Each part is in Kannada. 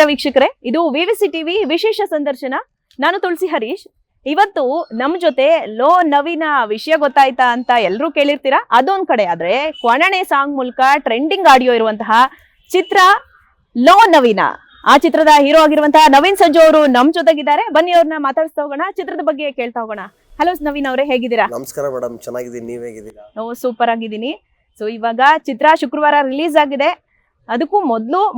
ವೀಕ್ಷಕರೇ, ಇದು ವಿವಿಸಿ ಟಿವಿ ವಿಶೇಷ ಸಂದರ್ಶನ. ನಾನು ತುಳಸಿ ಹರೀಶ್. ಇವತ್ತು ನಮ್ ಜೊತೆ ಲೋ ನವೀನ ವಿಷಯ ಗೊತ್ತಾಯ್ತಾ ಅಂತ ಎಲ್ಲರೂ ಕೇಳಿರ್ತೀರಾ. ಅದೊಂದ್ ಕಡೆ ಆದ್ರೆ ಕೊಣನೆ ಸಾಂಗ್ ಮೂಲಕ ಟ್ರೆಂಡಿಂಗ್ ಆಡಿಯೋ ಇರುವಂತಹ ಚಿತ್ರ ಲೋ ನವೀನ, ಆ ಚಿತ್ರದ ಹೀರೋ ಆಗಿರುವಂತಹ ನವೀನ್ ಸಂಜು ಅವರು ನಮ್ ಜೊತೆಗಿದ್ದಾರೆ. ಬನ್ನಿ ಅವ್ರನ್ನ ಮಾತಾಡ್ಸ್ತಾ ಹೋಗೋಣ, ಚಿತ್ರದ ಬಗ್ಗೆ ಕೇಳ್ತಾ ಹೋಗೋಣ. ಹಲೋ ನವೀನ್ ಅವರೇ, ಹೇಗಿದ್ದೀರಾ? ನಮಸ್ಕಾರ ಮೇಡಮ್, ಚೆನ್ನಾಗಿದ್ದೀನಿ. ನೀವ್ ಹೇಗಿದ್ದೀರಾ? ಸೂಪರ್ ಆಗಿದ್ದೀನಿ. ಸೊ ಇವಾಗ ಚಿತ್ರ ಶುಕ್ರವಾರ ರಿಲೀಸ್ ಆಗಿದೆ. ಅದಕ್ಕೂ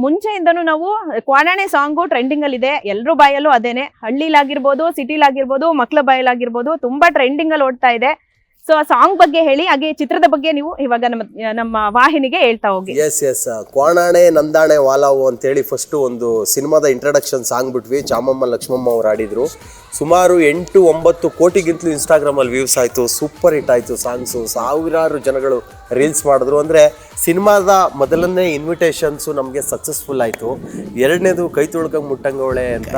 ಮುಂಚೆಯಿಂದನೂ ನಾವು ಕ್ವಾಣಾಣೆ ಸಾಂಗು ಟ್ರೆಂಡಿಂಗ್ ಅಲ್ಲಿ ಇದೆ. ಎಲ್ರೂ ಬಾಯಲ್ಲೂ ಅದೇನೆ, ಹಳ್ಳಿಲಾಗಿರ್ಬೋದು, ಸಿಟಿಲಾಗಿರ್ಬೋದು, ಮಕ್ಳ ಬಾಯಲ್ಲಾಗಿರ್ಬೋದು, ತುಂಬಾ ಟ್ರೆಂಡಿಂಗ್ ಅಲ್ಲಿ ಓಡ್ತಾ ಇದೆ. ಸೊ ಆ ಸಾಂಗ್ ಬಗ್ಗೆ ಹೇಳಿ, ಹಾಗೆ ಚಿತ್ರದ ಬಗ್ಗೆ ನೀವು ಇವಾಗ ನಮ್ಮ ವಾಹಿನಿಗೆ ಹೇಳ್ತಾ ಹೋಗಿ. ಎಸ್ ಕ್ವಾಣಾಣೆ ನಂದಾಣೆ ವಾಲಾವು ಅಂತೇಳಿ ಫಸ್ಟ್ ಒಂದು ಸಿನಿಮಾದ ಇಂಟ್ರಡಕ್ಷನ್ ಸಾಂಗ್ ಬಿಟ್ವಿ. ಚಾಮಮ್ಮ ಲಕ್ಷ್ಮಮ್ಮ ಅವ್ರು ಆಡಿದ್ರು. ಸುಮಾರು 8-9 ಕೋಟಿಗಿಂತಲೂ ಇನ್ಸ್ಟಾಗ್ರಾಮ್ ಅಲ್ಲಿ ವ್ಯೂಸ್ ಆಯ್ತು. ಸೂಪರ್ ಹಿಟ್ ಆಯ್ತು ಸಾಂಗ್ಸು. ಸಾವಿರಾರು ಜನಗಳು ರೀಲ್ಸ್ ಮಾಡಿದ್ರು. ಅಂದ್ರೆ ಸಿನಿಮಾದ ಮೊದಲನೇ ಇನ್ವಿಟೇಷನ್ಸು ನಮಗೆ ಸಕ್ಸಸ್ಫುಲ್ ಆಯ್ತು. ಎರಡನೇದು ಕೈ ತೊಳ್ಕಂಗ್ ಮುಟ್ಟಂಗವಳೆ ಅಂತ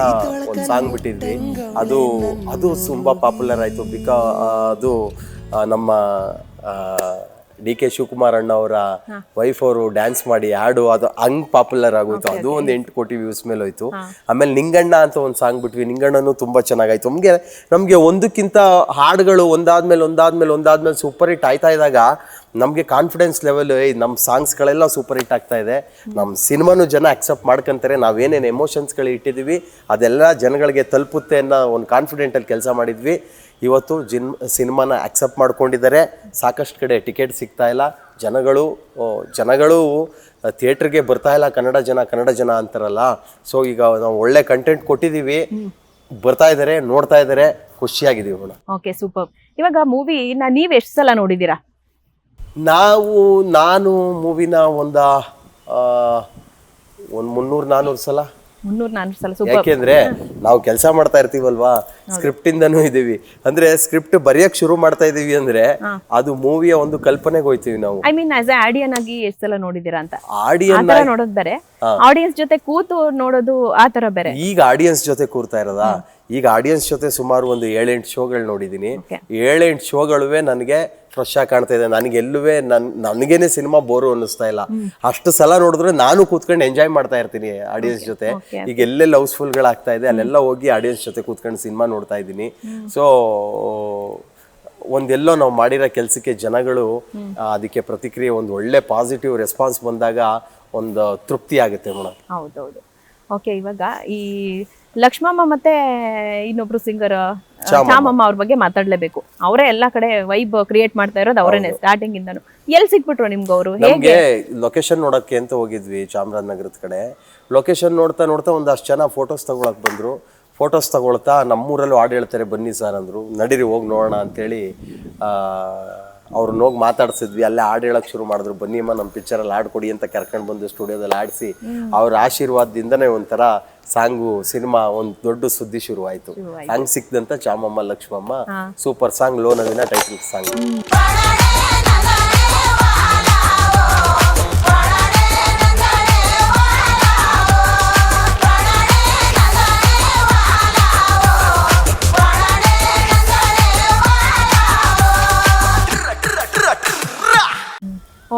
ಒಂದು ಸಾಂಗ್ ಬಿಟ್ಟಿದ್ವಿ. ಅದು ತುಂಬಾ ಪಾಪ್ಯುಲರ್ ಆಯ್ತು. ಅದು ನಮ್ಮ ಡಿ.ಕೆ. ಶಿವಕುಮಾರ್ ಅಣ್ಣ ಅವರ ವೈಫ್ ಅವರು ಡ್ಯಾನ್ಸ್ ಮಾಡಿ ಹಾಡು, ಅದು ಹಂಗ್ ಪಾಪ್ಯುಲರ್ ಆಗೋಯ್ತು. ಅದು ಒಂದು 8 ಕೋಟಿ ವ್ಯೂಸ್ ಮೇಲೆ ಹೋಯ್ತು. ಆಮೇಲೆ ನಿಂಗಣ್ಣ ಅಂತ ಒಂದು ಸಾಂಗ್ ಬಿಟ್ವಿ. ನಿಂಗಣ್ಣನು ತುಂಬಾ ಚೆನ್ನಾಗಾಯ್ತು. ನಮ್ಗೆ ಒಂದಕ್ಕಿಂತ ಹಾಡುಗಳು ಒಂದಾದ್ಮೇಲೆ ಸೂಪರ್ ಹಿಟ್ ಆಯ್ತಾ ಇದ್ದಾಗ ನಮ್ಗೆ ಕಾನ್ಫಿಡೆನ್ಸ್ ಲೆವೆಲ್, ನಮ್ಮ ಸಾಂಗ್ಸ್ಗಳೆಲ್ಲ ಸೂಪರ್ ಹಿಟ್ ಆಗ್ತಾ ಇದೆ. ನಮ್ಮ ಸಿನಿಮಾನು ಜನ ಅಕ್ಸೆಪ್ಟ್ ಮಾಡ್ಕೊಂತಾರೆ. ನಾವೇನೇನು ಎಮೋಷನ್ಸ್ಗಳು ಇಟ್ಟಿದ್ದೀವಿ ಅದೆಲ್ಲ ಜನಗಳಿಗೆ ತಲುಪುತ್ತೆ ಅನ್ನೋ ಒಂದು ಕಾನ್ಫಿಡೆಂಟಲ್ಲಿ ಕೆಲಸ ಮಾಡಿದ್ವಿ. ಇವತ್ತು ಸಿನಿಮಾನ ಅಕ್ಸೆಪ್ಟ್ ಮಾಡ್ಕೊಂಡಿದ್ದಾರೆ. ಸಾಕಷ್ಟು ಕಡೆ ಟಿಕೆಟ್ ಸಿಗ್ತಾ ಇಲ್ಲ. ಜನಗಳು ಥಿಯೇಟ್ರಿಗೆ ಬರ್ತಾ ಇಲ್ಲ. ಕನ್ನಡ ಜನ ಅಂತಾರಲ್ಲ. ಸೊ ಈಗ ನಾವು ಒಳ್ಳೆ ಕಂಟೆಂಟ್ ಕೊಟ್ಟಿದ್ದೀವಿ, ಬರ್ತಾ ಇದ್ದಾರೆ, ನೋಡ್ತಾ ಇದ್ದಾರೆ, ಖುಷಿಯಾಗಿದ್ದೀವಿ. Okay, super. ಇವಾಗ ಮೂವಿನ ನೀವ್ ಎಷ್ಟು ಸಲ ನೋಡಿದ್ದೀರಾ? ನಾನು ಮೂವಿನ ಒಂದು 300-400 ಸಲ. 300-400 ಸಲ. ಯಾಕೆಂದ್ರೆ ನಾವು ಕೆಲಸ ಮಾಡ್ತಾ ಇರ್ತೀವಲ್ವಾ, ಸ್ಕ್ರಿಪ್ಟ್ ಇಂದನೂ ಇದೀವಿ. ಅಂದ್ರೆ ಸ್ಕ್ರಿಪ್ಟ್ ಬರೆಯಕ್ ಶುರು ಮಾಡ್ತಾ ಇದೀವಿ ಅಂದ್ರೆ ಅದು ಮೂವಿಯ ಒಂದು ಕಲ್ಪನೆಗೆ ಹೋಯ್ತೀವಿ ನಾವು. ಐ ಮೀನ್ ಆಸ್ ಎ ಆಡಿಯನ್ ಆಗಿ ಎಷ್ಟು ಸಲ ನೋಡಿದೀರಾ ಅಂತ? ಆಡಿಯನ್ ನೋಡೋದು ಬೇರೆ, ಆಡಿಯನ್ಸ್ ಜೊತೆ ಕೂತು ನೋಡೋದು ಆ ತರ ಬೇರೆ. ಈಗ ಆಡಿಯನ್ಸ್ ಜೊತೆ ಕೂರ್ತಾ ಇರೋದಾ? ಈಗ ಆಡಿಯನ್ಸ್ ಜೊತೆ ಸುಮಾರು ಒಂದು 7-8 ಶೋಗಳು ನೋಡಿದೀನಿ. 7-8 ಶೋಗಳುವೆ ನನಗೆ ಫ್ರೆಶ್ ಆಗಿ ಕಾಣ್ತಾ ಇದೆ. ನನಗೇನೆ ಸಿನಿಮಾ ಬೋರು ಅನ್ನಿಸ್ತಾ ಇಲ್ಲ. ಅಷ್ಟು ಸಲ ನೋಡಿದ್ರೆ ನಾನು ಕೂತ್ಕೊಂಡು ಎಂಜಾಯ್ ಮಾಡ್ತಾ ಇರ್ತೀನಿ ಆಡಿಯನ್ಸ್ ಜೊತೆ. ಈಗ ಎಲ್ಲೆಲ್ಲ ಹೌಸ್ಫುಲ್ಗಳಾಗ್ತಾ ಇದೆ ಅಲ್ಲೆಲ್ಲ ಹೋಗಿ ಆಡಿಯನ್ಸ್ ಜೊತೆ ಕೂತ್ಕೊಂಡು ಸಿನಿಮಾ ನೋಡ್ತಾ ಇದ್ದೀನಿ. ಸೊ ಒಂದೆಲ್ಲೋ ನಾವು ಮಾಡಿರೋ ಕೆಲಸಕ್ಕೆ ಜನಗಳು ಅದಕ್ಕೆ ಪ್ರತಿಕ್ರಿಯೆ, ಒಂದು ಒಳ್ಳೆ ಪಾಸಿಟಿವ್ ರೆಸ್ಪಾನ್ಸ್ ಬಂದಾಗ ಒಂದು ತೃಪ್ತಿ ಆಗುತ್ತೆ ಮೇಡಮ್. ಹೌದೌದು. ಓಕೆ, ಇವಾಗ ಈ ಲಕ್ಷ್ಮಮ್ಮ ಮತ್ತೆ ಇನ್ನೊಬ್ರು ಸಿಂಗರ್ ಚಾಮಮ್ಮ ಅವ್ರ ಬಗ್ಗೆ ಮಾತಾಡ್ಲೇಬೇಕು. ಅವರೇ ಎಲ್ಲಾ ಕಡೆ ವೈಬ್ ಕ್ರಿಯೇಟ್ ಮಾಡ್ತಾ ಇರೋದು ಅವರೇನೆ ಸ್ಟಾರ್ಟಿಂಗ್ ಇಂದಾನು. ಎಲ್ಲಿ ಸಿಕ್ಬಿಟ್ರು ನಿಮ್ಗೆ ಅವರು? ನಮ್ಗೆ ಲೊಕೇಶನ್ ನೋಡಕ್ಕೆ ಅಂತ ಹೋಗಿದ್ವಿ ಚಾಮರಾಜನಗರದ ಕಡೆ. ಲೊಕೇಶನ್ ನೋಡ್ತಾ ಒಂದಷ್ಟು ಜನ ಫೋಟೋಸ್ ತಗೊಳಕ್ ಬಂದ್ರು. ಫೋಟೋಸ್ ತಗೊಳ್ತಾ ನಮ್ಮೂರಲ್ಲೂ ಹಾಡು ಹೇಳ್ತಾರೆ ಬನ್ನಿ ಸರ್ ಅಂದ್ರು. ನಡೀರಿ ಹೋಗಿ ನೋಡೋಣ ಅಂತೇಳಿ ಅವ್ರನ್ನ ಹೋಗಿ ಮಾತಾಡ್ಸಿದ್ವಿ. ಅಲ್ಲೇ ಹಾಡು ಹೇಳಕ್ ಶುರು ಮಾಡಿದ್ರು. ಬನ್ನಿ ಅಮ್ಮ ನಮ್ಮ ಪಿಕ್ಚರಲ್ಲಿ ಹಾಡು ಕೊಡಿ ಅಂತ ಕರ್ಕೊಂಡು ಬಂದು ಸ್ಟುಡಿಯೋದಲ್ಲಿ ಆಡಿಸಿ ಅವ್ರ ಆಶೀರ್ವಾದದಿಂದನೇ ಒಂಥರ ಸಾಂಗು, ಸಿನಿಮಾ ಒಂದು ದೊಡ್ಡ ಸುದ್ದಿ ಶುರು ಆಯ್ತು. ಸಾಂಗ್ ಸಿಕ್ದಂತ ಚಾಮಮ್ಮ ಲಕ್ಷ್ಮಮ್ಮ ಸೂಪರ್ ಸಾಂಗ್, ಲೋ ನವೀನ ಟೈಟಲ್ ಸಾಂಗ್.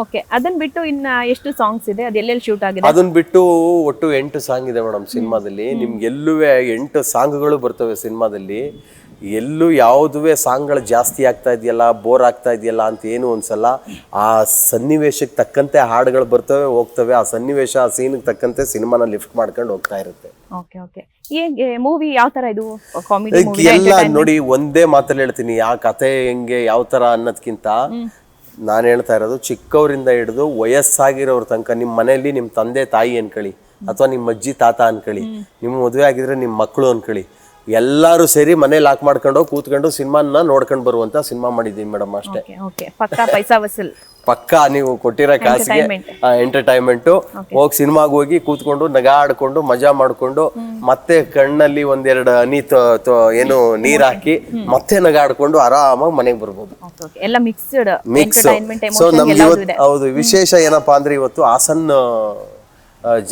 ಓಕೆ, ಅದನ್ನ ಬಿಟ್ಟು ಇನ್ನ ಎಷ್ಟು ಸಾಂಗ್ಸ್ ಇದೆ? ಅದು ಎಲ್ಲೆಲ್ಲಿ ಶೂಟ್ ಆಗಿದೆ? ಅದನ್ನ ಬಿಟ್ಟು ಒಟ್ಟು 8 ಸಾಂಗ್ ಇದೆ ಮೇಡಮ್ ಸಿನಿಮಾದಲ್ಲಿ. ನಿಮ್ಗೆ ಎಲ್ಲುವೆ 8 ಸಾಂಗ್ಗಳು ಬರ್ತವೆ ಸಿನಿಮಾದಲ್ಲಿ. ಎಲ್ಲೂ ಯಾವುದುವೆ ಸಾಂಗ್ಗಳು ಜಾಸ್ತಿ ಆಗ್ತಾ ಇದೆಯಲ್ಲ, ಬೋರ್ ಆಗ್ತಾ ಇದೆಯಲ್ಲ ಅಂತ ಏನು ಅನ್ಸಲ್ಲ. ಆ ಸನ್ನಿವೇಶಕ್ಕೆ ತಕ್ಕಂತೆ ಹಾಡುಗಳು ಬರ್ತವೆ, ಹೋಗ್ತವೆ. ಆ ಸನ್ನಿವೇಶ, ಆ ಸೀನ್ಗೆ ತಕ್ಕಂತೆ ಸಿನಿಮಾನ ಲಿಫ್ಟ್ ಮಾಡ್ಕೊಂಡು ಹೋಗ್ತಾ ಇರುತ್ತೆ. ಓಕೆ. ಹೇಗೆ ಮೂವಿ ಯಾವ ತರ ಇದು? ಕಾಮಿಡಿ ಮೂವಿ ಎಲ್ಲ ನೋಡಿ, ಒಂದೇ ಮಾತಲ್ಲಿ ಹೇಳ್ತೀನಿ, ಆ ಕತೆ ಹೆಂಗೆ ಯಾವ ತರ ಅನ್ನೋದ್ಕಿಂತ ನಾನು ಹೇಳ್ತಾ ಇರೋದು ಚಿಕ್ಕವರಿಂದ ಹಿಡಿದು ವಯಸ್ಸಾಗಿರೋರ ತನಕ. ನಿಮ್ಮ ಮನೆಯಲ್ಲಿ ನಿಮ್ಮ ತಂದೆ ತಾಯಿ ಅನ್ಕೊಳ್ಳಿ, ಅಥವಾ ನಿಮ್ಮ ಅಜ್ಜಿ ತಾತ ಅನ್ಕೊಳ್ಳಿ, ನಿಮ್ಮ ಮದುವೆ ಆಗಿದ್ರೆ ನಿಮ್ಮ ಮಕ್ಕಳು ಅನ್ಕೊಳ್ಳಿ, ಎಲ್ಲರೂ ಸೇರಿ ಮನೇಲಿ ಲಾಕ್ ಮಾಡ್ಕೊಂಡು ಕೂತ್ಕೊಂಡು ಸಿನಿಮಾನ ನೋಡ್ಕೊಂಡು ಬರುವಂತ ಸಿನಿಮಾ ಮಾಡಿದೀವಿ ಮೇಡಮ್. ಅಷ್ಟೇ. ಪಕ್ಕಾ ಪೈಸಾ ವಸೂಲ್. ಪಕ್ಕಾ ನೀವು ಕೊಟ್ಟಿರೋ ಕಾಸಿಗೆ ಎಂಟರ್ಟೈನ್ಮೆಂಟು. ಹೋಗಿ ಸಿನಿಮಾಗೆ ಹೋಗಿ ಕೂತ್ಕೊಂಡು ನಗಾಡ್ಕೊಂಡು ಮಜಾ ಮಾಡ್ಕೊಂಡು ಮತ್ತೆ ಕಣ್ಣಲ್ಲಿ ಒಂದೆರಡು ಹನಿ ಏನು ನೀರ್ ಹಾಕಿ ಮತ್ತೆ ನಗಾಡ್ಕೊಂಡು ಆರಾಮಾಗಿ ಮನೆಗೆ ಬರ್ಬೋದು. ಮಿಕ್ಸ್. ಸೊ ನಮ್ಗೆ ಹೌದು ವಿಶೇಷ ಏನಪ್ಪಾ ಅಂದ್ರೆ ಇವತ್ತು ಹಾಸನ್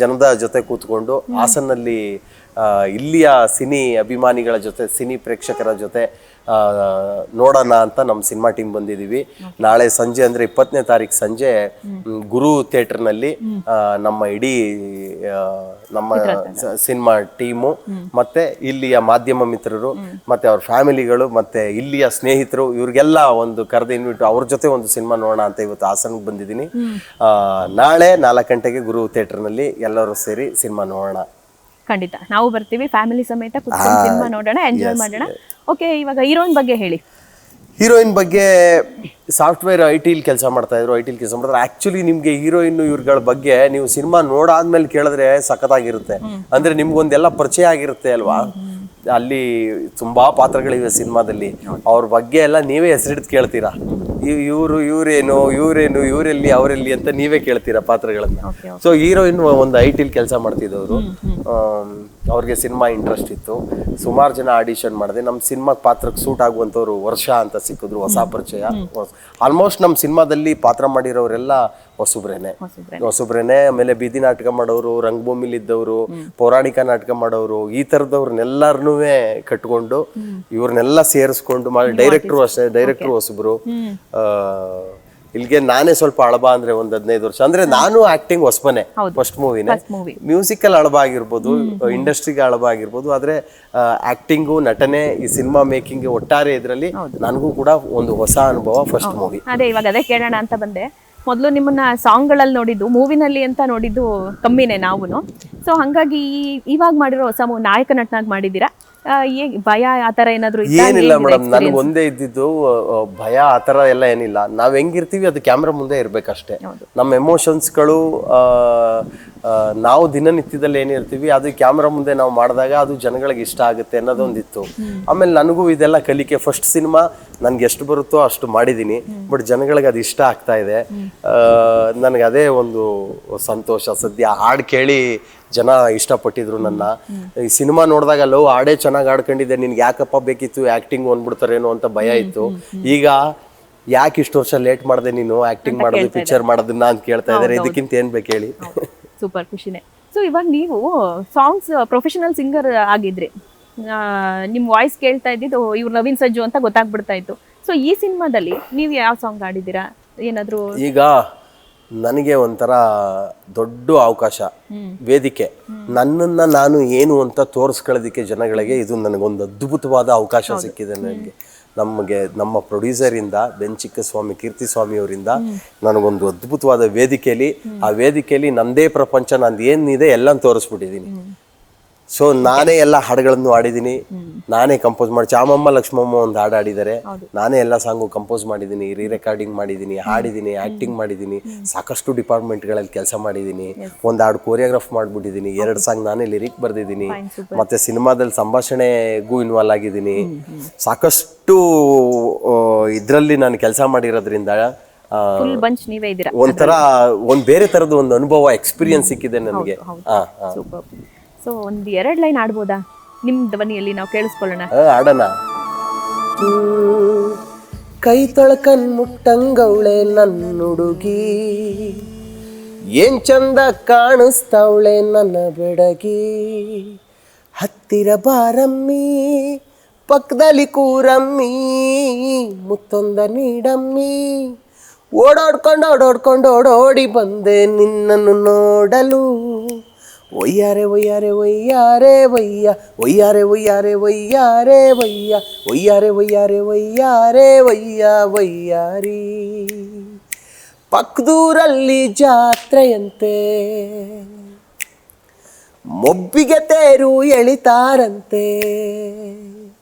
ಜನದ ಜೊತೆ ಕೂತ್ಕೊಂಡು ಹಾಸನ್ನಲ್ಲಿ ಇಲ್ಲಿಯ ಸಿನಿ ಅಭಿಮಾನಿಗಳ ಜೊತೆ, ಸಿನಿ ಪ್ರೇಕ್ಷಕರ ಜೊತೆ ನೋಡೋಣ ಅಂತ ನಮ್ಮ ಸಿನಿಮಾ ಟೀಮ್ ಬಂದಿದ್ದೀವಿ. ನಾಳೆ ಸಂಜೆ ಅಂದರೆ 20ನೇ ತಾರೀಕು ಸಂಜೆ ಗುರು ಥಿಯೇಟರ್ನಲ್ಲಿ ನಮ್ಮ ಇಡೀ ನಮ್ಮ ಸಿನಿಮಾ ಟೀಮು ಮತ್ತೆ ಇಲ್ಲಿಯ ಮಾಧ್ಯಮ ಮಿತ್ರರು ಮತ್ತೆ ಅವ್ರ ಫ್ಯಾಮಿಲಿಗಳು ಮತ್ತೆ ಇಲ್ಲಿಯ ಸ್ನೇಹಿತರು ಇವ್ರಿಗೆಲ್ಲ ಒಂದು ಕರೆದು ಇನ್ವಿಟ್ ಅವ್ರ ಜೊತೆ ಒಂದು ಸಿನಿಮಾ ನೋಡೋಣ ಅಂತ ಇವತ್ತು ಹಾಸನಕ್ಕೆ ಬಂದಿದ್ದೀನಿ. ನಾಳೆ 4 ಗಂಟೆಗೆ ಗುರು ಥಿಯೇಟರ್ನಲ್ಲಿ ಎಲ್ಲರೂ ಸೇರಿ ಸಿನಿಮಾ ನೋಡೋಣ. ಖಂಡಿತ ನಾವು ಬರ್ತೀವಿ, ಫ್ಯಾಮಿಲಿ ಸಮೇತ ಕುತ್ಕೊಂಡು ಸಿನಿಮಾ ನೋಡೋಣ, ಎಂಜಾಯ್ ಮಾಡೋಣ. ಓಕೆ, ಇವಾಗ ಹೀರೋಯಿನ್ ಬಗ್ಗೆ ಹೇಳಿ. ಹೀರೋಯಿನ್ ಬಗ್ಗೆ ಸಾಫ್ಟ್ವೇರ್ IT ಕೆಲಸ ಮಾಡ್ತಾ ಇದ್ರು. IT ಕೆಲಸ ಮಾಡಿದ್ರೆ ಆಕ್ಚುಲಿ ನಿಮ್ಗೆ ಹೀರೋಯಿನ್ ಇವ್ರಗಳ ಬಗ್ಗೆ ನೀವು ಸಿನಿಮಾ ನೋಡಾದ್ಮೇಲೆ ಕೇಳಿದ್ರೆ ಸಖತ್ತಾಗಿರುತ್ತೆ. ಅಂದ್ರೆ ನಿಮ್ಗೊಂದೆಲ್ಲ ಪರಿಚಯ ಆಗಿರುತ್ತೆ ಅಲ್ವಾ. ಅಲ್ಲಿ ತುಂಬಾ ಪಾತ್ರಗಳಿವೆ ಸಿನಿಮಾದಲ್ಲಿ, ಅವ್ರ ಬಗ್ಗೆ ಎಲ್ಲ ನೀವೇ ಹೆಸರಿಡ್ದು ಕೇಳ್ತೀರಾ. ಇವ್ರೇನು ಇವರೆಲ್ಲಿ ಅವರೆಲ್ಲಿ ಅಂತ ನೀವೇ ಕೇಳ್ತೀರಾ ಪಾತ್ರಗಳನ್ನ. ಸೊ ಹೀರೋಯಿನ್ ಒಂದು IT ಕೆಲಸ ಮಾಡ್ತಿದ್ದವರು, ಅವ್ರಿಗೆ ಸಿನಿಮಾ ಇಂಟ್ರೆಸ್ಟ್ ಇತ್ತು. ಸುಮಾರು ಜನ ಆಡಿಷನ್ ಮಾಡಿದೆ. ನಮ್ಮ ಸಿನಿಮಾ ಪಾತ್ರಕ್ಕೆ ಸೂಟ್ ಆಗುವಂಥವ್ರು ವರ್ಷ ಅಂತ ಸಿಕ್ಕಿದ್ರು, ಹೊಸ ಪರಿಚಯ. ಆಲ್ಮೋಸ್ಟ್ ನಮ್ಮ ಸಿನಿಮಾದಲ್ಲಿ ಪಾತ್ರ ಮಾಡಿರೋರೆಲ್ಲ ಹೊಸಬ್ರೇನೆ. ಆಮೇಲೆ ಬೀದಿ ನಾಟಕ ಮಾಡೋರು, ರಂಗಭೂಮಿಲಿ ಇದ್ದವರು, ಪೌರಾಣಿಕ ನಾಟಕ ಮಾಡೋರು, ಈ ಥರದವ್ರನ್ನೆಲ್ಲರನ್ನೂ ಕಟ್ಕೊಂಡು ಇವ್ರನ್ನೆಲ್ಲ ಸೇರಿಸ್ಕೊಂಡು ಡೈರೆಕ್ಟ್ರು ಅಷ್ಟೇ, ಡೈರೆಕ್ಟ್ರು ಹೊಸಬ್ರು. ಇಲ್ಲಿಗೆ ನಾನೇ ಸ್ವಲ್ಪ ಅಳಬ ಅಂದ್ರೆ ಒಂದು 15 ವರ್ಷ ಅಂದ್ರೆ ನಾನು ಆಕ್ಟಿಂಗ್ ಹೊಸಬನೆ, ಫಸ್ಟ್ ಮೂವಿನೇ. ಮ್ಯೂಸಿಕಲ್ ಅಳಬ ಆಗಿರ್ಬೋದು, ಇಂಡಸ್ಟ್ರಿಗೆ ಅಳಬ ಆಗಿರ್ಬೋದು, ಆದ್ರೆ ಆಕ್ಟಿಂಗು, ನಟನೆ, ಈ ಸಿನಿಮಾ ಮೇಕಿಂಗ್ ಒಟ್ಟಾರೆ ಇದರಲ್ಲಿ ನನಗೂ ಕೂಡ ಒಂದು ಹೊಸ ಅನುಭವ, ಫಸ್ಟ್ ಮೂವಿ. ಅದೇ ಇವಾಗ ಅದೇ ಕೇಳೋಣ ಅಂತ ಬಂದೆ. ಮೊದಲು ನಿಮ್ಮನ್ನ ಸಾಂಗ್ಗಳಲ್ಲಿ ನೋಡಿದ್ದು, ಮೂವಿನಲ್ಲಿ ಅಂತ ನೋಡಿದ್ದು ಕಮ್ಮಿನೇ ನಾವು. ಸೊ ಹಂಗಾಗಿ ಇವಾಗ ಮಾಡಿರೋ ಹೊಸ ನಾಯಕ ನಟನಾಗಿ ಮಾಡಿದ್ದೀರಾ. ಭಯ ಆತರ ಏನಾದ್ರು ಏನಿಲ್ಲ ಮೇಡಮ್, ನನ್ಗೆ ಒಂದೇ ಇದ್ದಿದ್ದು ಭಯ ಆತರ ಎಲ್ಲ ಏನಿಲ್ಲ. ನಾವ್ ಹೆಂಗಿರ್ತೀವಿ ಅದು ಕ್ಯಾಮ್ರಾ ಮುಂದೆ ಇರ್ಬೇಕಷ್ಟೇ. ನಮ್ಮ ಎಮೋಷನ್ಸ್ಗಳು ನಾವು ದಿನನಿತ್ಯದಲ್ಲಿ ಏನಿರ್ತೀವಿ ಅದು ಕ್ಯಾಮ್ರಾ ಮುಂದೆ ನಾವು ಮಾಡಿದಾಗ ಅದು ಜನಗಳಿಗೆ ಇಷ್ಟ ಆಗುತ್ತೆ ಅನ್ನೋದೊಂದಿತ್ತು. ಆಮೇಲೆ ನನಗೂ ಇದೆಲ್ಲ ಕಲಿಕೆ. ಫಸ್ಟ್ ಸಿನಿಮಾ ನನ್ಗೆ ಎಷ್ಟು ಬರುತ್ತೋ ಅಷ್ಟು ಮಾಡಿದ್ದೀನಿ, ಬಟ್ ಜನಗಳಿಗೆ ಅದು ಇಷ್ಟ ಆಗ್ತಾ ಇದೆ. ನನಗೆ ಅದೇ ಒಂದು ಸಂತೋಷ. ಸದ್ಯ ಹಾಡು ಕೇಳಿ ಜನ ಇಷ್ಟಪಟ್ಟಿದ್ರು ನನ್ನ. ಈ ಸಿನಿಮಾ ನೋಡಿದಾಗ ಹಾಡೇ ಚೆನ್ನಾಗಿ ಆಡ್ಕೊಂಡಿದ್ದೆ, ನಿನ್ಗೆ ಯಾಕಪ್ಪ ಬೇಕಿತ್ತು ಆಕ್ಟಿಂಗ್ ಅಂದ್ಬಿಡ್ತಾರೇನೋ ಅಂತ ಭಯ ಇತ್ತು. ಈಗ ಯಾಕೆ ಇಷ್ಟು ವರ್ಷ ಲೇಟ್ ಮಾಡಿದೆ ನೀನು ಆಕ್ಟಿಂಗ್ ಮಾಡೋದು, ಪಿಕ್ಚರ್ ಮಾಡೋದನ್ನ ಅಂತ ಕೇಳ್ತಾ ಇದ್ದಾರೆ. ಇದಕ್ಕಿಂತ ಏನ್ ಬೇಕು ಹೇಳಿ. ಸೂಪರ್, ಖುಷಿನೇ. ಸೊ ಇವಾಗ ನೀವು ಸಾಂಗ್ಸ್ ಪ್ರೊಫೆಷನಲ್ ಸಿಂಗರ್ ಆಗಿದ್ರಿ, ನಿಮ್ ವಾಯ್ಸ್ ಕೇಳ್ತಾ ಇದ್ದಿದ್ದು ಇವ್ರು ನವೀನ್ ಸಜ್ಜು ಅಂತ ಗೊತ್ತಾಗ್ಬಿಡ್ತಾ ಇತ್ತು. ಸೊ ಈ ಸಿನಿಮಾದಲ್ಲಿ ನೀವು ಯಾವ ಸಾಂಗ್ ಆಡಿದ್ದೀರಾ ಏನಾದ್ರು? ಈಗ ನನಗೆ ಒಂಥರ ದೊಡ್ಡ ಅವಕಾಶ, ವೇದಿಕೆ. ನನ್ನನ್ನ ನಾನು ಏನು ಅಂತ ತೋರಿಸ್ಕೊಳ್ಳೋದಕ್ಕೆ ಜನಗಳಿಗೆ ಇದು ನನಗೊಂದು ಅದ್ಭುತವಾದ ಅವಕಾಶ ಸಿಕ್ಕಿದೆ. ನನಗೆ ನಮ್ಮ ಪ್ರೊಡ್ಯೂಸರಿಂದ ಬೆಂಚಿಕ್ಕಸ್ವಾಮಿ, ಕೀರ್ತಿಸ್ವಾಮಿ ಅವರಿಂದ ನನಗೊಂದು ಅದ್ಭುತವಾದ ವೇದಿಕೆಯಲ್ಲಿ, ಆ ವೇದಿಕೆಯಲ್ಲಿ ನಂದೇ ಪ್ರಪಂಚ, ನಂದು ಏನಿದೆ ಎಲ್ಲ ತೋರಿಸ್ಬಿಟ್ಟಿದ್ದೀನಿ. ಸೊ ನಾನೇ ಎಲ್ಲ ಹಾಡುಗಳನ್ನು ಆಡಿದ್ದೀನಿ, ನಾನೇ ಕಂಪೋಸ್ ಮಾಡಿ. ಚಾಮಮ್ಮ ಲಕ್ಷ್ಮಮ್ಮ ಒಂದು ಹಾಡು ಆಡಿದ್ದಾರೆ, ನಾನೇ ಎಲ್ಲ ಸಾಂಗು ಕಂಪೋಸ್ ಮಾಡಿದ್ದೀನಿ, ರೆಕಾರ್ಡಿಂಗ್ ಮಾಡಿದ್ದೀನಿ, ಹಾಡಿದ್ದೀನಿ, ಆಕ್ಟಿಂಗ್ ಮಾಡಿದ್ದೀನಿ, ಸಾಕಷ್ಟು ಡಿಪಾರ್ಟ್ಮೆಂಟ್ಗಳಲ್ಲಿ ಕೆಲಸ ಮಾಡಿದ್ದೀನಿ. ಒಂದು ಹಾಡು ಕೊರಿಯೋಗ್ರಾಫ್ ಮಾಡಿಬಿಟ್ಟಿದ್ದೀನಿ, 2 ಸಾಂಗ್ ನಾನೇ ಲಿರಿಕ್ ಬರ್ದಿದ್ದೀನಿ, ಮತ್ತೆ ಸಿನಿಮಾದಲ್ಲಿ ಸಂಭಾಷಣೆಗೂ ಇನ್ವಾಲ್ವ್ ಆಗಿದ್ದೀನಿ. ಸಾಕಷ್ಟು ಇದರಲ್ಲಿ ನಾನು ಕೆಲಸ ಮಾಡಿರೋದ್ರಿಂದ ಒಂಥರ ಒಂದು ಬೇರೆ ತರದ ಒಂದು ಅನುಭವ, ಎಕ್ಸ್ಪೀರಿಯನ್ಸ್ ಸಿಕ್ಕಿದೆ ನನಗೆ. ಸೊ ಒಂದ್ 2 ಲೈನ್ ಆಡ್ಬೋದಾ ನಿಮ್ ಧ್ವನಿಯಲ್ಲಿ, ನಾವು ಕೇಳಿಸ್ಕೊಳ್ಳೋಣ? ಆಡೋಣ. ಕೈ ತೊಳ್ಕನ್ ಮುಟ್ಟಂಗವಳೆ ನನ್ನ ಹುಡುಗಿ, ಏನ್ ಚಂದ ಕಾಣಿಸ್ತಾವಳೆ ನನ್ನ ಬೆಡಗಿ, ಹತ್ತಿರ ಬಾರಮ್ಮಿ ಪಕ್ಕದಲ್ಲಿ ಕೂರಮ್ಮಿ, ಮುತ್ತೊಂದ ನೀಡಮ್ಮಿ, ಓಡೋಡ್ಕೊಂಡು ಓಡೋಡಿ ಬಂದೆ ನಿನ್ನನ್ನು ನೋಡಲು, ಒಯ್ಯಾರೆ ಒಯ್ಯಾರೆ ಒಯ್ಯಾರೆ ಒಯ್ಯ, ಒಯ್ಯಾರೆ ಒಯ್ಯಾರೆ ಒಯ್ಯಾರೆ ಒಯ್ಯ, ಒಯ್ಯಾರೆ ಒಯ್ಯಾರೆ ಒಯ್ಯಾರೆ ಒಯ್ಯ ಒಯ್ಯಾರಿ. ಪಕ್ಕದೂರಲ್ಲಿ ಜಾತ್ರೆಯಂತೆ ಮೊಬ್ಬಿಗೆ ತೇರು ಎಳಿತಾರಂತೆ,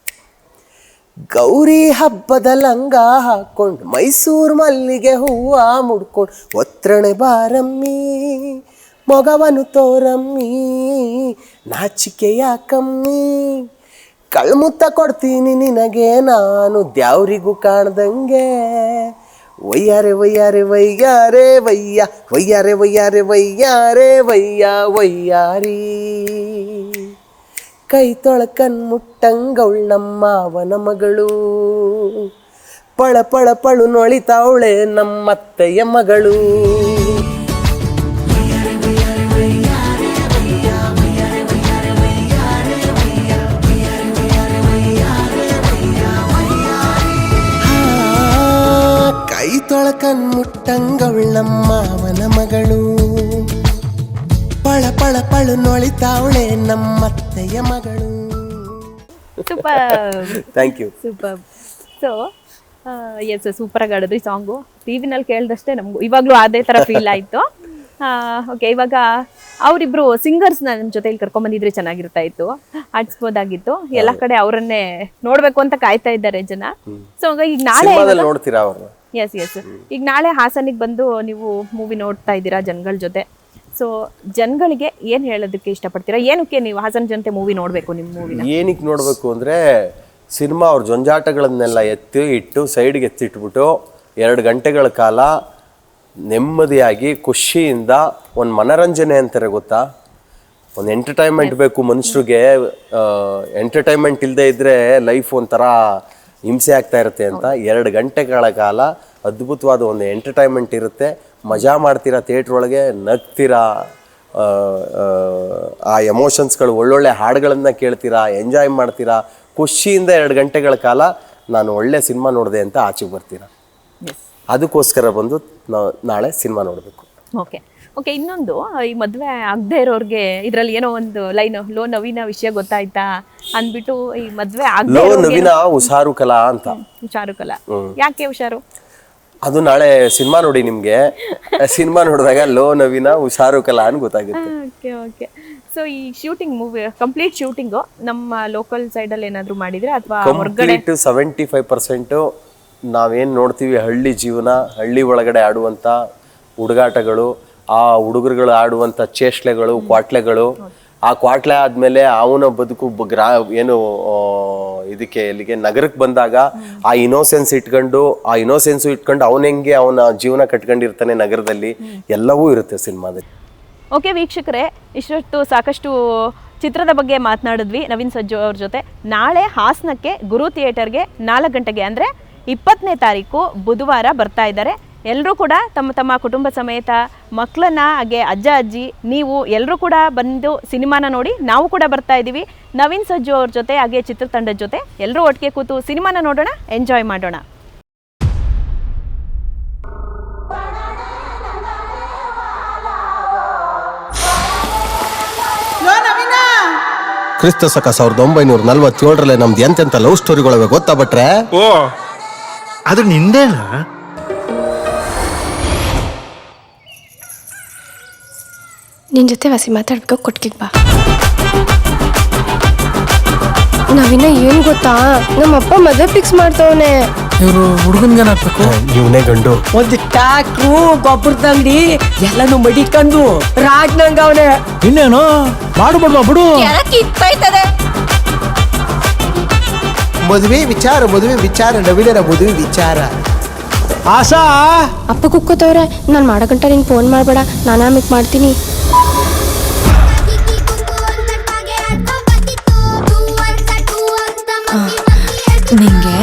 ಗೌರಿ ಹಬ್ಬದ ಲಂಗ ಹಾಕೊಂಡು ಮೈಸೂರು ಮಲ್ಲಿಗೆ ಹೂವ ಮುಡ್ಕೊಂಡು ಒತ್ರಣೆ ಬಾರಮ್ಮಿ, ಮೊಗವನು ತೋರಮ್ಮಿ, ನಾಚಿಕೆ ಯಾಕಮ್ಮಿ, ಕಳ್ಮುತ್ತ ಕೊಡ್ತೀನಿ ನಿನಗೆ ನಾನು ದ್ಯಾವ್ರಿಗೂ ಕಾಣ್ದಂಗೆ, ಒಯ್ಯಾರೆ ಒಯ್ಯಾರೆ ಒಯ್ಯಾರೆ ಒಯ್ಯ, ಒಯ್ಯಾರೆ ಒಯ್ಯಾರೆ ಒಯ್ಯಾರೆ ಒಯ್ಯ ಒಯ್ಯಾರಿ. ಕೈ ತೊಳ್ಕನ್ ಮುಟ್ಟಂಗವಳು ನಮ್ಮವನ ಮಗಳು, ಪಳ ಪಳ ಪಳು ನೊಳಿತಾವಳೆ ನಮ್ಮತ್ತೆಯ ಮಗಳು. ನೊಳಿತಾವಳೆ ನಮ್ಮತ್ತೆಯ ಮಗಳು. Super thank you. Super. So yes super ಆಗಿ ಆಡಿದ್ರಿ ಸಾಂಗು. ಟಿವಿನಲ್ಲಿ ಕೇಳಿದಷ್ಟೇ ನಮಗೂ ಇವಾಗಲೂ ಅದೇ ಥರ ಫೀಲ್ ಆಯಿತು. ಓಕೆ, ಇವಾಗ ಅವರಿಬ್ರು ಸಿಂಗರ್ಸ್ನ ನಮ್ಮ ಜೊತೆಲಿ ಕರ್ಕೊಂಬಂದಿದ್ರೆ ಚೆನ್ನಾಗಿರ್ತಾ ಇತ್ತು, ಆಡಿಸ್ಬೋದಾಗಿತ್ತು. ಎಲ್ಲ ಕಡೆ ಅವರನ್ನೇ ನೋಡ್ಬೇಕು ಅಂತ ಕಾಯ್ತಾ ಇದ್ದಾರೆ ಜನ. ಸೊ ಈಗ ನಾಳೆ ನೋಡ್ತೀರಾ ಅವ್ರನ್ನ? ಎಸ್ ಈಗ ನಾಳೆ ಹಾಸನಿಗೆ ಬಂದು ನೀವು ಮೂವಿ ನೋಡ್ತಾ ಇದ್ದೀರಾ ಜನಗಳ ಜೊತೆ. ಸೊ ಜನಗಳಿಗೆ ಏನು ಹೇಳೋದಕ್ಕೆ ಇಷ್ಟಪಡ್ತೀರಾ? ಏನಕ್ಕೆ ನೀವು ಹಾಸನ ಜನತೆ ಮೂವಿ ನೋಡಬೇಕು? ನಿಮ್ಮ ಮೂವಿನ ಏನಕ್ಕೆ ನೋಡಬೇಕು ಅಂದರೆ, ಸಿನಿಮಾ ಅವ್ರ ಜಂಜಾಟಗಳನ್ನೆಲ್ಲ ಇಟ್ಟು ಸೈಡ್ಗೆ ಎತ್ತಿಟ್ಬಿಟ್ಟು 2 ಗಂಟೆಗಳ ಕಾಲ ನೆಮ್ಮದಿಯಾಗಿ ಖುಷಿಯಿಂದ ಒಂದು ಮನರಂಜನೆ ಅಂತಾರೆ ಗೊತ್ತಾ, ಒಂದು ಎಂಟರ್ಟೈನ್ಮೆಂಟ್ ಬೇಕು ಮನುಷ್ಯರಿಗೆ. ಎಂಟರ್ಟೈನ್ಮೆಂಟ್ ಇಲ್ಲದೆ ಇದ್ದರೆ ಲೈಫ್ ಒಂಥರ ಹಿಂಸೆ ಆಗ್ತಾ ಇರುತ್ತೆ ಅಂತ 2 ಗಂಟೆಗಳ ಕಾಲ ಅದ್ಭುತವಾದ ಒಂದು ಎಂಟರ್ಟೈನ್ಮೆಂಟ್ ಇರುತ್ತೆ. ಮಜಾ ಮಾಡ್ತೀರಾ, ಥಿಯೇಟ್ರ್ ಒಳಗೆ ನಗ್ತೀರಾ, ಆ ಎಮೋಷನ್ಸ್ಗಳು, ಒಳ್ಳೊಳ್ಳೆ ಹಾಡುಗಳನ್ನು ಕೇಳ್ತೀರಾ, ಎಂಜಾಯ್ ಮಾಡ್ತೀರಾ, ಖುಷಿಯಿಂದ 2 ಗಂಟೆಗಳ ಕಾಲ ನಾನು ಒಳ್ಳೆ ಸಿನಿಮಾ ನೋಡಿದೆ ಅಂತ ಆಚೆಗೆ ಬರ್ತೀರಾ. ಅದಕ್ಕೋಸ್ಕರ ಬಂದು ನಾಳೆ ಸಿನಿಮಾ ನೋಡಬೇಕು. ಓಕೆ ಇನ್ನೊಂದು, ಈ ಮದುವೆ ಆಗದೆ ಇರೋರಿಗೆ ಇದರಲ್ಲಿ ಏನೋ ಒಂದು ಲೈನ್, ಲೋ ನವೀನ ವಿಷಯ ಗೊತ್ತಾಯ್ತಾ ಅಂದ್ಬಿಟ್ಟು ಈ ಮದುವೆ ಲೋ ನವೀನ ಹುಷಾರು ಕಲಾ ಅಂತ. ಹುಷಾರು ಕಲಾ ಯಾಕೆ ಹುಷಾರು? ಅದು ನಾಳೆ ಸಿನಿಮಾ ನೋಡಿ, ನಿಮ್ಗೆ ಸಿನಿಮಾ ನೋಡಿದಾಗ ಲೋ ನವೀನ ಹುಷಾರು ಕಲಾ ಅಂತ ಗೊತ್ತಾಗುತ್ತೆ. ಓಕೆ ಸೊ ಈ ಶೂಟಿಂಗ್ ಮೂವಿ ಕಂಪ್ಲೀಟ್ ಶೂಟಿಂಗು ನಮ್ಮ ಲೋಕಲ್ ಸೈಡಲ್ಲಿ ಏನಾದರೂ ಮಾಡಿದ್ರೆ ಅಥವಾ ಹೊರಗಡೆ? 75% ನಾವೇನು ನೋಡ್ತೀವಿ ಹಳ್ಳಿ ಜೀವನ, ಹಳ್ಳಿ ಒಳಗಡೆ ಆಡುವಂಥ ಹುಡುಗಾಟಗಳು, ಆ ಹುಡುಗರುಗಳು ಆಡುವಂಥ ಚೇಷ್ಟೆಗಳು, ಕ್ವಾಟ್ಲೆಗಳು, ಆ ಕ್ವಾಟ್ಲೆ ಆದಮೇಲೆ ಅವನ ಬದುಕು ಏನು ಇದಕ್ಕೆ ಇಲ್ಲಿಗೆ ನಗರಕ್ಕೆ ಬಂದಾಗ ಆ ಇನ್ನೋಸೆನ್ಸ್ ಇಟ್ಕೊಂಡು ಅವನ ಹೆಂಗೆ ಅವನ ಜೀವನ ಕಟ್ಕೊಂಡಿರ್ತಾನೆ ನಗರದಲ್ಲಿ, ಎಲ್ಲವೂ ಇರುತ್ತೆ ಸಿನಿಮಾದಲ್ಲಿ. ಓಕೆ ವೀಕ್ಷಕರೇ, ಇಷ್ಟೊತ್ತು ಸಾಕಷ್ಟು ಚಿತ್ರದ ಬಗ್ಗೆ ಮಾತನಾಡಿದ್ವಿ ನವೀನ್ ಸಜ್ಜು ಅವ್ರ ಜೊತೆ. ನಾಳೆ ಹಾಸನಕ್ಕೆ ಗುರು ಥಿಯೇಟರ್ಗೆ 4 ಗಂಟೆಗೆ ಅಂದರೆ 20ನೇ ತಾರೀಕು ಬುಧವಾರ ಬರ್ತಾ ಇದ್ದಾರೆ. ಎಲ್ಲರೂ ಕೂಡ ತಮ್ಮ ತಮ್ಮ ಕುಟುಂಬ ಸಮೇತ ಮಕ್ಕಳನ್ನ, ಹಾಗೆ ಅಜ್ಜ ಅಜ್ಜಿ, ನೀವು ಎಲ್ಲರೂ ಕೂಡ ಬಂದು ಸಿನಿಮಾನ ನೋಡಿ. ನಾವು ಕೂಡ ಬರ್ತಾ ಇದ್ದೀವಿ ನವೀನ್ ಸಜ್ಜು ಅವ್ರ ಜೊತೆ, ಹಾಗೆ ಚಿತ್ರತಂಡದ ಜೊತೆ ಎಲ್ಲರೂ ಒಟ್ಟಿಗೆ ಕೂತು ಸಿನಿಮಾನ ನೋಡೋಣ, ಎಂಜಾಯ್ ಮಾಡೋಣ. ಕ್ರಿಸ್ತ ಶಕ 1947 ನಮ್ದು ಎಂತೆಂತ ಲವ್ ಸ್ಟೋರಿಗಳವೆ ಗೊತ್ತಾ ಭಟ್ರೆ? ಓ ಅದು ನಿಂದೇನಾ? ನಿನ್ ಜೊತೆ ವಾಸಿ ಮಾತಾಡ್ಬೇಕು, ಕೊಟ್ಕಿಗ್ ಬಾ. ನಾವಿನ್ನ ಏನ್ ಗೊತ್ತಾ, ನಮ್ಮಪ್ಪ ಮದುವೆ ಫಿಕ್ಸ್ ಮಾಡ್ತವನೆ. ಇವರು ಹುಡುಗನ್ಗೇನ್ ಹಾಕ್ಬೇಕು? ಇವನೇ ಗಂಡು. ಒಂದು ಟ್ಯಾಕ್ರು, ಗೊಬ್ಬರದ ಅಂಗಡಿ ಎಲ್ಲಾನು ಮಡಿಕೊಂಡು ರಾಜ್ನಂಗ ಅವನೇ. ಇನ್ನೇನು ಮಾಡ್ಬಿಡ್ವಾ ಬಿಡು. ಮದುವೆ ವಿಚಾರ ನವೀನರ ಮದುವೆ ವಿಚಾರ. ಆಶಾ, ಅಪ್ಪ ಕುಕ್ಕೋತವ್ರೆ, ನಾನ್ ಮಾಡಗಂಟ ನಿಂಗೆ ಫೋನ್ ಮಾಡ್ಬೇಡ, ನಾನು ಆಮೇಲೆ ಮಾಡ್ತೀನಿ. ನಿಂಗೆ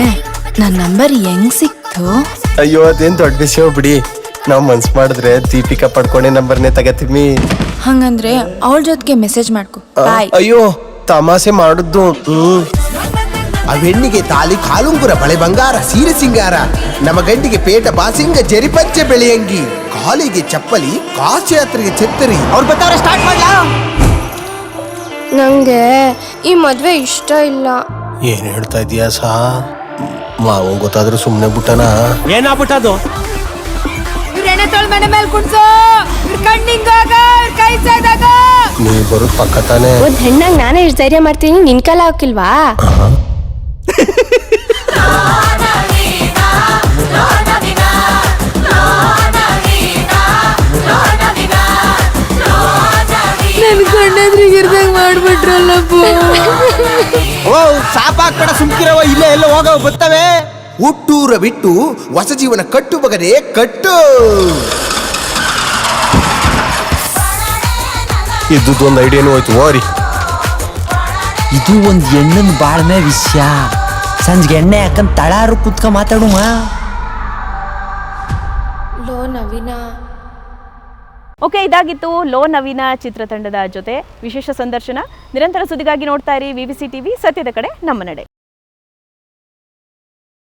ನನ್ನ ನಂಬರ್ ಹೆಂಗ್ ಸಿಕ್ತು? ಅಯ್ಯೋ ಅದೇನ್ ದೊಡ್ಡ ವಿಷಯ ಬಿಡಿ, ನಾವ್ ಮನ್ಸ್ ಮಾಡಿದ್ರೆ ದೀಪಿಕಾ ಪಡ್ಕೊಂಡೆ ನಂಬರ್ನೇ ತಗತೀವಿ. ಹಂಗಂದ್ರೆ ಅವಳ ಜೊತೆಗೆ ಮೆಸೇಜ್ ಮಾಡ್ಕೊ. ಬಾಯ್. ಅಯ್ಯೋ ತಮಾಷೆ ಮಾಡುದು. ಆ ಹೆಣ್ಣಿಗೆ ತಾಲಿ ಕಾಲುಂಗುರ, ಬಳೆ ಬಂಗಾರ, ಸೀರೆ ಸಿಂಗಾರ, ನಮ್ಮ ಗಂಡಿಗೆ ಪೇಟ ಬಾಸಿಂಗ, ಜರಿಪಂಚೆ ಬೆಳೆಯಂಗಿ, ಕಾಲಿಗೆ ಚಪ್ಪಲಿ, ಕಾಶಿ ಯಾತ್ರೆಗೆ ಛತ್ತರಿ. ಅವ್ರು ಬರ್ತಾವ್ರೆ, ಸ್ಟಾರ್ಟ್ ಮಾಡ್ಲಾ? ನಂಗೆ ಈ ಮದ್ವೆ ಇಷ್ಟ ಇಲ್ಲ. ಏನ್ ಹೇಳ್ತಾ ಇದೀಯಾ ಸಾ? ಮಾವ ಗೊತ್ತಾದ್ರೂ ಸುಮ್ನೆ ಬಿಟ್ಟನ. ಏನಾಗ್ಬಿಟ್ಟದು? ನೀ ಬರೋದ್ ಪಕ್ಕ ತಾನೆ. ಒಂದ್ ಹೆಣ್ಣಾಗ್ ನಾನೇ ಇಷ್ಟು ಧೈರ್ಯ ಮಾಡ್ತೀನಿ, ನಿನ್ ಕಾಲ ಹಾಕಿಲ್ವಾ? ನನ್ ಕಣ್ಣೆದ್ರಿಗೆ ಇರ್ದಂಗ್ ಮಾಡ್ಬಿಟ್ರಲ್ಲಪ್ಪ. ಓ ಸಾಪಾಕ್ಬೇಡ, ಸುಮ್ಕಿರವ, ಇಲ್ಲೇ ಎಲ್ಲ ಹೋಗವ ಬರ್ತವೆ. ಹುಟ್ಟೂರ ಬಿಟ್ಟು ಹೊಸ ಜೀವನ ಕಟ್ಟು ಮಗನೇ ಕಟ್ಟು. ಇದ್ದೊಂದು ಐಡಿಯಾನು ಹೋಯ್ತು ಓರಿ. ಇದು ಒಂದ್ ಎಣ್ಣನ್ ಬಾಳ್ಮೆ ವಿಷಯ. ಸಂಜೆಗೆ ಎಣ್ಣೆ ಹಾಕಂದ್ ತಳಾರು ಕುತ್ಕ ಮಾತಾಡುವ. ಲೋ ನವೀನ. ಓಕೆ, ಇದಾಗಿತ್ತು ಲೋ ನವೀನ ಚಿತ್ರತಂಡದ ಜೊತೆ ವಿಶೇಷ ಸಂದರ್ಶನ. ನಿರಂತರ ಸುದ್ದಿಗಾಗಿ ನೋಡ್ತಾ ಇರಿ ವಿವಿಸಿ ಟಿವಿ, ಸತ್ಯದ ಕಡೆ ನಮ್ಮ ನಡೆ.